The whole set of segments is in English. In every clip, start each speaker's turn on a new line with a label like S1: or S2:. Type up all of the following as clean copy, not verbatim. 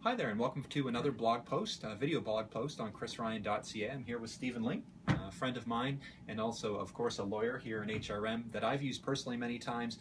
S1: Hi there, and welcome to another blog post, a video blog post on chrisryan.ca. I'm here with Stephen Ling, a friend of mine, and also, of course, a lawyer here in HRM that I've used personally many times.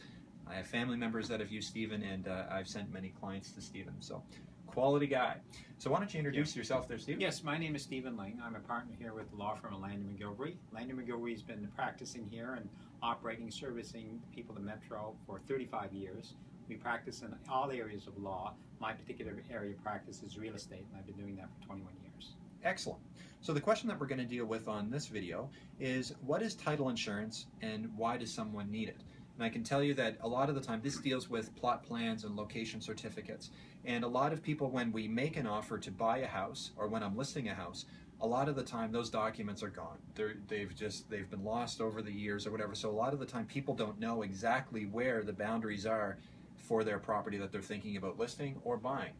S1: I have family members that have used Stephen, and I've sent many clients to Stephen. So, quality guy. So why don't you introduce yourself there, Stephen?
S2: Yes, my name is Stephen Ling. I'm a partner here with the law firm of Landon McGilvery. Landon McGilvery has been practicing here and operating, servicing people in Metro for 35 years. We practice in all areas of law. My particular area of practice is real estate, and I've been doing that for 21 years.
S1: Excellent. So the question that we're going to deal with on this video is, what is title insurance and why does someone need it? And I can tell you that a lot of the time this deals with plot plans and location certificates. And a lot of people, when we make an offer to buy a house or when I'm listing a house, a lot of the time those documents are gone. They've been lost over the years or whatever. So a lot of the time people don't know exactly where the boundaries are for their property that they're thinking about listing or buying.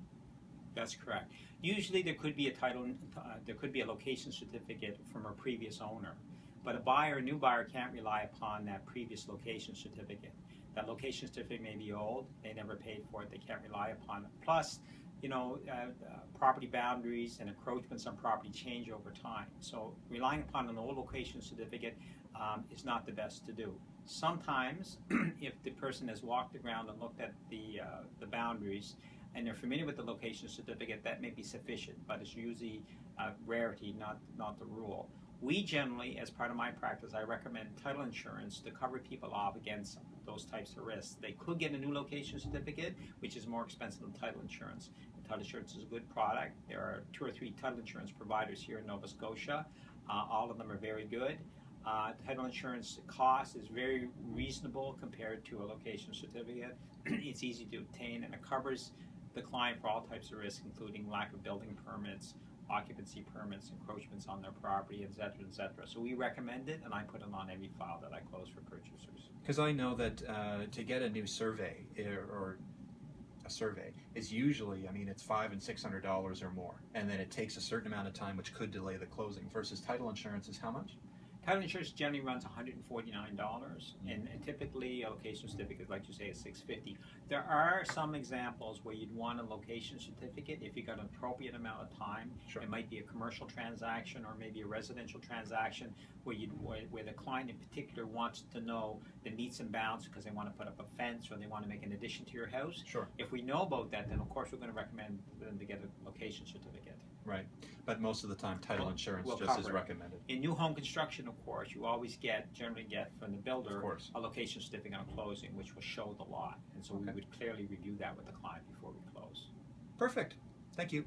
S2: That's correct. Usually there could be a title, there could be a location certificate from a previous owner, but a new buyer can't rely upon that previous location certificate. That location certificate may be old, they never paid for it, they can't rely upon it. Plus, property boundaries and encroachments on property change over time. So relying upon an old location certificate is not the best to do. Sometimes, if the person has walked the ground and looked at the boundaries and they're familiar with the location certificate, that may be sufficient, but it's usually rarity, not the rule. We generally, as part of my practice, I recommend title insurance to cover people off against those types of risks. They could get a new location certificate, which is more expensive than title insurance. Title insurance is a good product. There are 2 or 3 title insurance providers here in Nova Scotia. All of them are very good. Title insurance cost is very reasonable compared to a location certificate. It's easy to obtain, and it covers the client for all types of risks, including lack of building permits, occupancy permits, encroachments on their property, etc., etc. So we recommend it, and I put it on every file that I close for purchasers.
S1: Because I know that to get a new survey or a survey is usually, it's $500 and $600 or more, and then it takes a certain amount of time, which could delay the closing. Versus title insurance is how much?
S2: Title insurance generally runs $149, and typically a location certificate, like you say, is $650. There are some examples where you'd want a location certificate if you got an appropriate amount of time.
S1: Sure.
S2: It might be a commercial transaction or maybe a residential transaction where the client in particular wants to know the metes and bounds because they want to put up a fence or they want to make an addition to your house.
S1: Sure.
S2: If we know about that, then of course we're going to recommend them to get a location certificate.
S1: Right, but most of the time title insurance
S2: we'll
S1: just is recommended.
S2: In new home construction, of course, you always generally get from the builder a location certificate on closing, which will show the lot, and so we would clearly review that with the client before we close.
S1: Perfect. Thank you.